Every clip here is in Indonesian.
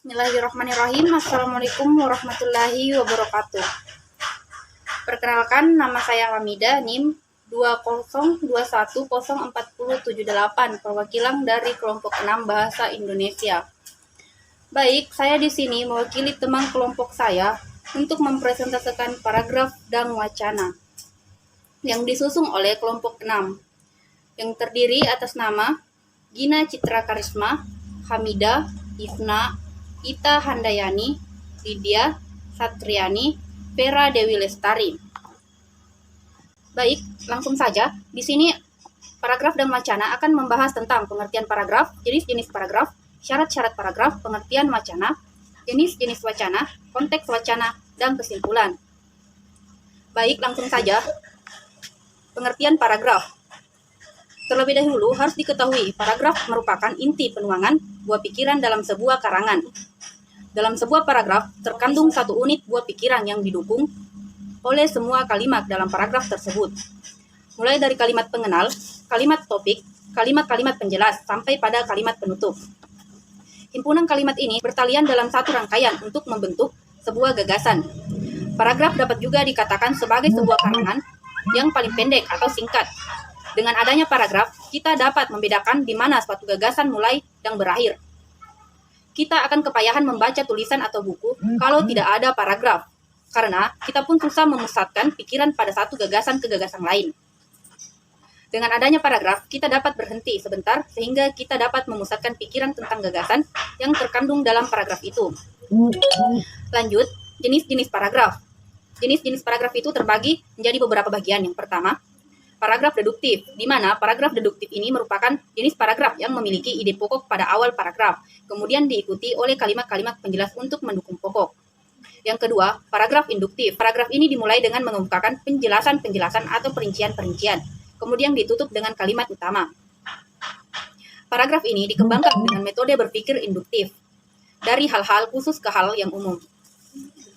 Bismillahirrahmanirrahim. Assalamualaikum warahmatullahi wabarakatuh. Perkenalkan, nama saya Hamida, NIM 202104078, perwakilan dari kelompok 6 Bahasa Indonesia. Baik, saya di sini mewakili teman kelompok saya untuk mempresentasikan paragraf dan wacana yang disusun oleh kelompok 6, yang terdiri atas nama Gina Citra Karisma, Hamida, Ifna, Ita Handayani, Lydia Satriani, Vera Dewi Lestari. Baik, langsung saja. Di sini paragraf dan wacana akan membahas tentang pengertian paragraf, jenis-jenis paragraf, syarat-syarat paragraf, pengertian wacana, jenis-jenis wacana, konteks wacana, dan kesimpulan. Baik, langsung saja. Pengertian paragraf. Terlebih dahulu harus diketahui, paragraf merupakan inti penuangan buah pikiran dalam sebuah karangan. Dalam sebuah paragraf terkandung satu unit buah pikiran yang didukung oleh semua kalimat dalam paragraf tersebut. Mulai dari kalimat pengenal, kalimat topik, kalimat-kalimat penjelas, sampai pada kalimat penutup. Himpunan kalimat ini bertalian dalam satu rangkaian untuk membentuk sebuah gagasan. Paragraf dapat juga dikatakan sebagai sebuah karangan yang paling pendek atau singkat. Dengan adanya paragraf, kita dapat membedakan di mana suatu gagasan mulai dan berakhir. Kita akan kepayahan membaca tulisan atau buku kalau tidak ada paragraf, karena kita pun susah memusatkan pikiran pada satu gagasan ke gagasan lain. Dengan adanya paragraf, kita dapat berhenti sebentar sehingga kita dapat memusatkan pikiran tentang gagasan yang terkandung dalam paragraf itu. Lanjut, jenis-jenis paragraf. Jenis-jenis paragraf itu terbagi menjadi beberapa bagian. Yang pertama, paragraf deduktif, di mana paragraf deduktif ini merupakan jenis paragraf yang memiliki ide pokok pada awal paragraf, kemudian diikuti oleh kalimat-kalimat penjelas untuk mendukung pokok. Yang kedua, paragraf induktif. Paragraf ini dimulai dengan mengemukakan penjelasan-penjelasan atau perincian-perincian, kemudian ditutup dengan kalimat utama. Paragraf ini dikembangkan dengan metode berpikir induktif, dari hal-hal khusus ke hal yang umum.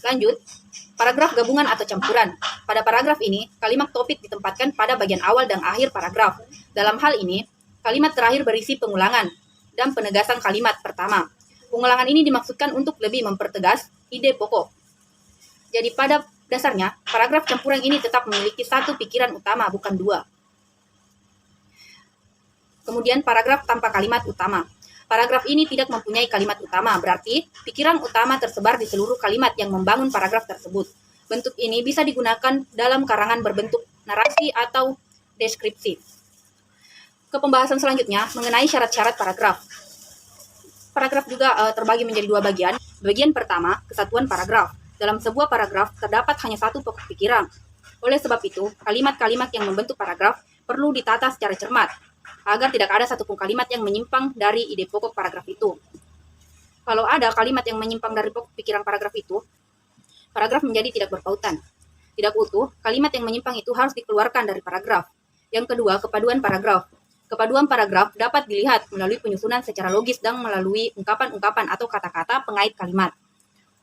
Lanjut, paragraf gabungan atau campuran. Pada paragraf ini, kalimat topik ditempatkan pada bagian awal dan akhir paragraf. Dalam hal ini, kalimat terakhir berisi pengulangan dan penegasan kalimat pertama. Pengulangan ini dimaksudkan untuk lebih mempertegas ide pokok. Jadi pada dasarnya, paragraf campuran ini tetap memiliki satu pikiran utama, bukan dua. Kemudian paragraf tanpa kalimat utama. Paragraf ini tidak mempunyai kalimat utama, berarti pikiran utama tersebar di seluruh kalimat yang membangun paragraf tersebut. Bentuk ini bisa digunakan dalam karangan berbentuk narasi atau deskripsi. Ke pembahasan selanjutnya mengenai syarat-syarat paragraf. Paragraf juga terbagi menjadi dua bagian. Bagian pertama, kesatuan paragraf. Dalam sebuah paragraf terdapat hanya satu pokok pikiran. Oleh sebab itu, kalimat-kalimat yang membentuk paragraf perlu ditata secara cermat, agar tidak ada satupun kalimat yang menyimpang dari ide pokok paragraf itu. Kalau ada kalimat yang menyimpang dari pokok pikiran paragraf itu, paragraf menjadi tidak berpautan, tidak utuh. Kalimat yang menyimpang itu harus dikeluarkan dari paragraf. Yang kedua, kepaduan paragraf. Kepaduan paragraf dapat dilihat melalui penyusunan secara logis dan melalui ungkapan-ungkapan atau kata-kata pengait kalimat.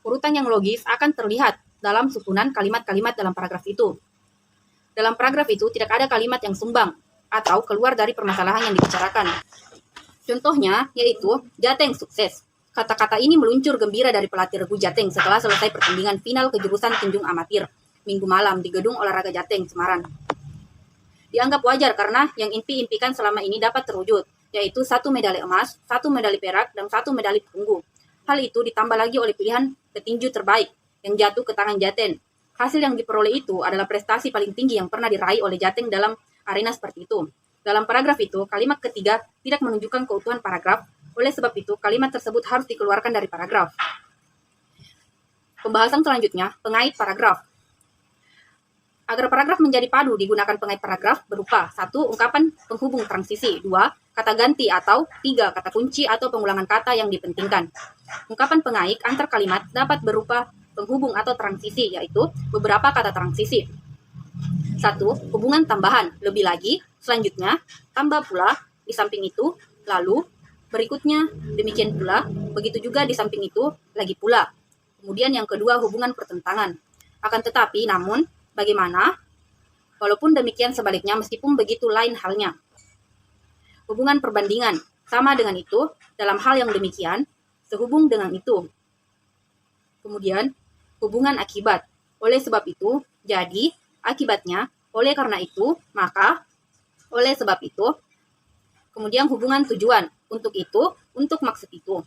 Urutan yang logis akan terlihat dalam susunan kalimat-kalimat dalam paragraf itu. Dalam paragraf itu tidak ada kalimat yang sumbang atau keluar dari permasalahan yang dibicarakan. Contohnya yaitu Jateng sukses. Kata-kata ini meluncur gembira dari pelatih regu Jateng setelah selesai pertandingan final kejurusan tinjung amatir Minggu malam di Gedung Olahraga Jateng, Semarang. Dianggap wajar karena yang impi-impikan selama ini dapat terwujud, yaitu 1 medali emas, 1 medali perak, dan 1 medali perunggu. Hal itu ditambah lagi oleh pilihan petinju terbaik yang jatuh ke tangan Jateng. Hasil yang diperoleh itu adalah prestasi paling tinggi yang pernah diraih oleh Jateng dalam arena seperti itu. Dalam paragraf itu, kalimat ketiga tidak menunjukkan keutuhan paragraf, oleh sebab itu kalimat tersebut harus dikeluarkan dari paragraf. Pembahasan selanjutnya, pengait paragraf. Agar paragraf menjadi padu, digunakan pengait paragraf berupa 1. Ungkapan penghubung transisi, 2. Kata ganti, atau 3. Kata kunci atau pengulangan kata yang dipentingkan. Ungkapan pengait antar kalimat dapat berupa penghubung atau transisi, yaitu beberapa kata transisi. 1. Hubungan tambahan, lebih lagi, selanjutnya, tambah pula, di samping itu, lalu, berikutnya, demikian pula, begitu juga di samping itu, lagi pula. Kemudian yang kedua, hubungan pertentangan. Akan tetapi, namun, bagaimana? Walaupun demikian sebaliknya, meskipun begitu lain halnya. Hubungan perbandingan, sama dengan itu, dalam hal yang demikian, sehubung dengan itu. Kemudian, hubungan akibat. Oleh sebab itu, jadi, akibatnya, oleh karena itu, maka, oleh sebab itu. Kemudian hubungan tujuan. Untuk itu, untuk maksud itu.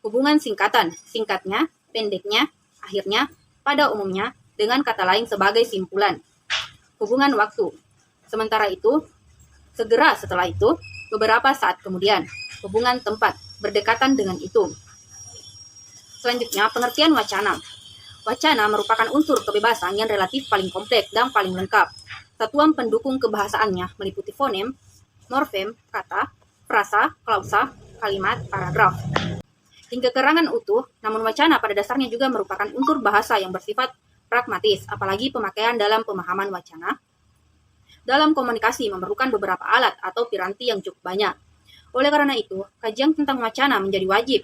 Hubungan singkatan. Singkatnya, pendeknya, akhirnya, pada umumnya, dengan kata lain sebagai simpulan. Hubungan waktu. Sementara itu, segera setelah itu, beberapa saat kemudian. Hubungan tempat. Berdekatan dengan itu. Selanjutnya, pengertian wacana. Wacana merupakan unsur kebebasan yang relatif paling kompleks dan paling lengkap. Satuan pendukung kebahasaannya meliputi fonem, morfem, kata, frasa, klausa, kalimat, paragraf. Hingga keterangan utuh, namun wacana pada dasarnya juga merupakan unsur bahasa yang bersifat pragmatis, apalagi pemakaian dalam pemahaman wacana. Dalam komunikasi memerlukan beberapa alat atau piranti yang cukup banyak. Oleh karena itu, kajian tentang wacana menjadi wajib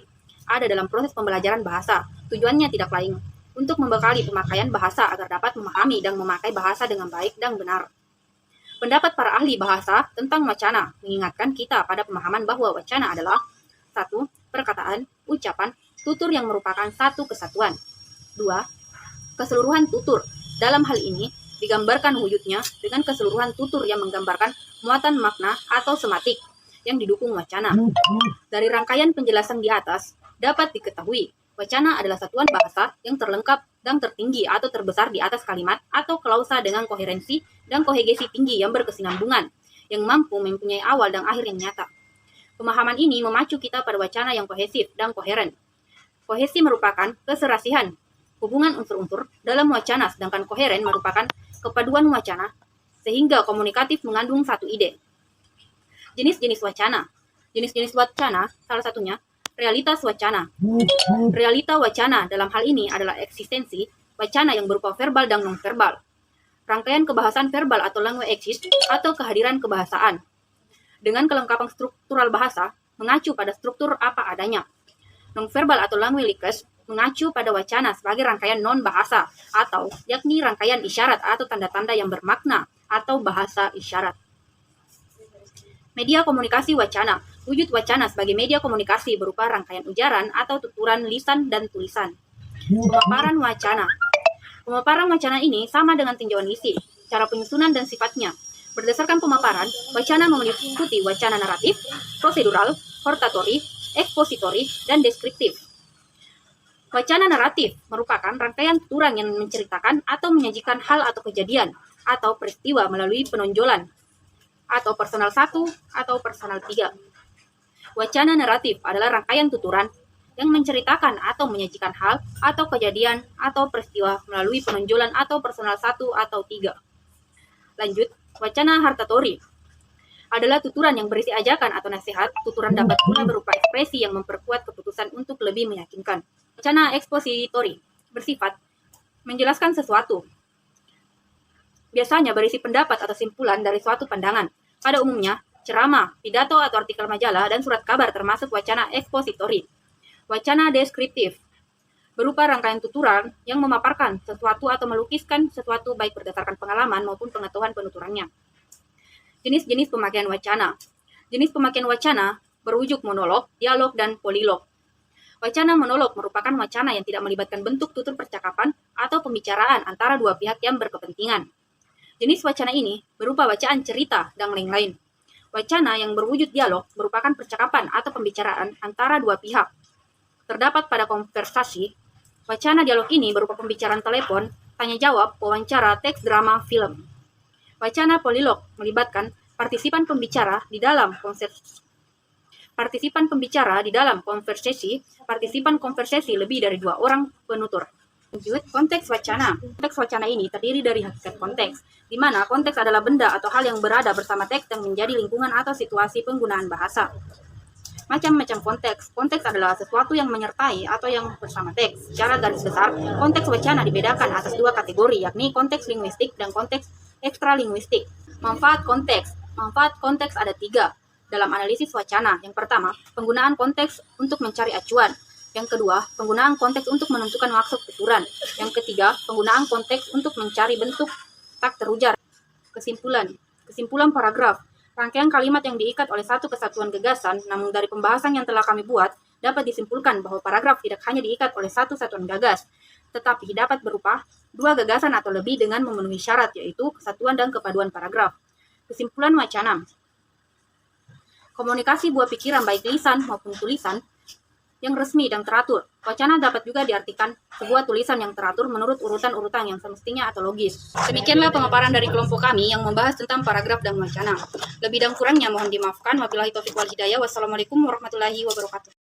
ada dalam proses pembelajaran bahasa. Tujuannya tidak lain untuk membekali pemakaian bahasa agar dapat memahami dan memakai bahasa dengan baik dan benar. Pendapat para ahli bahasa tentang wacana mengingatkan kita pada pemahaman bahwa wacana adalah 1. Perkataan, ucapan, tutur yang merupakan satu kesatuan. 2. Keseluruhan tutur. Dalam hal ini, digambarkan wujudnya dengan keseluruhan tutur yang menggambarkan muatan makna atau sematik yang didukung wacana. Dari rangkaian penjelasan di atas, dapat diketahui, wacana adalah satuan bahasa yang terlengkap dan tertinggi atau terbesar di atas kalimat atau klausa dengan koherensi dan kohegesi tinggi yang berkesinambungan, yang mampu mempunyai awal dan akhir yang nyata. Pemahaman ini memacu kita pada wacana yang kohesif dan koheren. Kohesi merupakan keserasihan hubungan unsur-unsur dalam wacana, sedangkan koheren merupakan kepaduan wacana, sehingga komunikatif mengandung satu ide. Jenis-jenis wacana. Jenis-jenis wacana, salah satunya, realitas wacana. Realita wacana dalam hal ini adalah eksistensi wacana yang berupa verbal dan non-verbal. Rangkaian kebahasan verbal atau language exist atau kehadiran kebahasaan. Dengan kelengkapan struktural bahasa, mengacu pada struktur apa adanya. Non-verbal atau language linkage mengacu pada wacana sebagai rangkaian non-bahasa atau yakni rangkaian isyarat atau tanda-tanda yang bermakna atau bahasa isyarat. Media komunikasi wacana. Wujud wacana sebagai media komunikasi berupa rangkaian ujaran atau tuturan lisan dan tulisan. Pemaparan wacana. Pemaparan wacana ini sama dengan tinjauan isi, cara penyusunan dan sifatnya. Berdasarkan pemaparan, wacana meliputi wacana naratif, prosedural, hortatori, ekspositori, dan deskriptif. Wacana naratif merupakan rangkaian tuturan yang menceritakan atau menyajikan hal atau kejadian atau peristiwa melalui penonjolan atau personal 1 atau personal 3. Wacana naratif adalah rangkaian tuturan yang menceritakan atau menyajikan hal atau kejadian atau peristiwa melalui penonjolan atau personal 1 atau 3. Lanjut, wacana hartatori adalah tuturan yang berisi ajakan atau nasihat. Tuturan dapat pula berupa ekspresi yang memperkuat keputusan untuk lebih meyakinkan. Wacana ekspositori bersifat menjelaskan sesuatu. Biasanya berisi pendapat atau simpulan dari suatu pandangan. Pada umumnya, ceramah, pidato atau artikel majalah, dan surat kabar termasuk wacana ekspositori. Wacana deskriptif berupa rangkaian tuturan yang memaparkan sesuatu atau melukiskan sesuatu baik berdasarkan pengalaman maupun pengetahuan penuturannya. Jenis-jenis pemakaian wacana. Jenis pemakaian wacana berwujud monolog, dialog, dan polilog. Wacana monolog merupakan wacana yang tidak melibatkan bentuk tutur percakapan atau pembicaraan antara dua pihak yang berkepentingan. Jenis wacana ini berupa bacaan cerita dan lain-lain. Wacana yang berwujud dialog merupakan percakapan atau pembicaraan antara dua pihak. Terdapat pada konversasi, wacana dialog ini berupa pembicaraan telepon, tanya jawab, wawancara, teks drama, film. Wacana polilog melibatkan partisipan pembicara di dalam partisipan konversasi lebih dari 2 orang penutur. Lanjut, konteks wacana. Konteks wacana ini terdiri dari hakikat konteks, di mana konteks adalah benda atau hal yang berada bersama teks yang menjadi lingkungan atau situasi penggunaan bahasa. Macam-macam konteks. Konteks adalah sesuatu yang menyertai atau yang bersama teks. Secara garis besar, konteks wacana dibedakan atas 2 kategori, yakni konteks linguistik dan konteks ekstralinguistik. Manfaat konteks. Manfaat konteks ada 3 dalam analisis wacana. Yang pertama, penggunaan konteks untuk mencari acuan. Yang kedua, penggunaan konteks untuk menentukan maksud tuturan. Yang ketiga, penggunaan konteks untuk mencari bentuk tak terujar. Kesimpulan paragraf. Rangkaian kalimat yang diikat oleh satu kesatuan gagasan, namun dari pembahasan yang telah kami buat, dapat disimpulkan bahwa paragraf tidak hanya diikat oleh satu satuan gagas, tetapi dapat berupa dua gagasan atau lebih dengan memenuhi syarat, yaitu kesatuan dan kepaduan paragraf. Kesimpulan wacana. Komunikasi buah pikiran baik lisan maupun tulisan yang resmi dan teratur. Wacana dapat juga diartikan sebuah tulisan yang teratur menurut urutan-urutan yang semestinya atau logis. Demikianlah pemaparan dari kelompok kami yang membahas tentang paragraf dan wacana. Lebih dan kurangnya mohon dimaafkan. Wabillahi taufiq wal hidayah. Wassalamualaikum warahmatullahi wabarakatuh.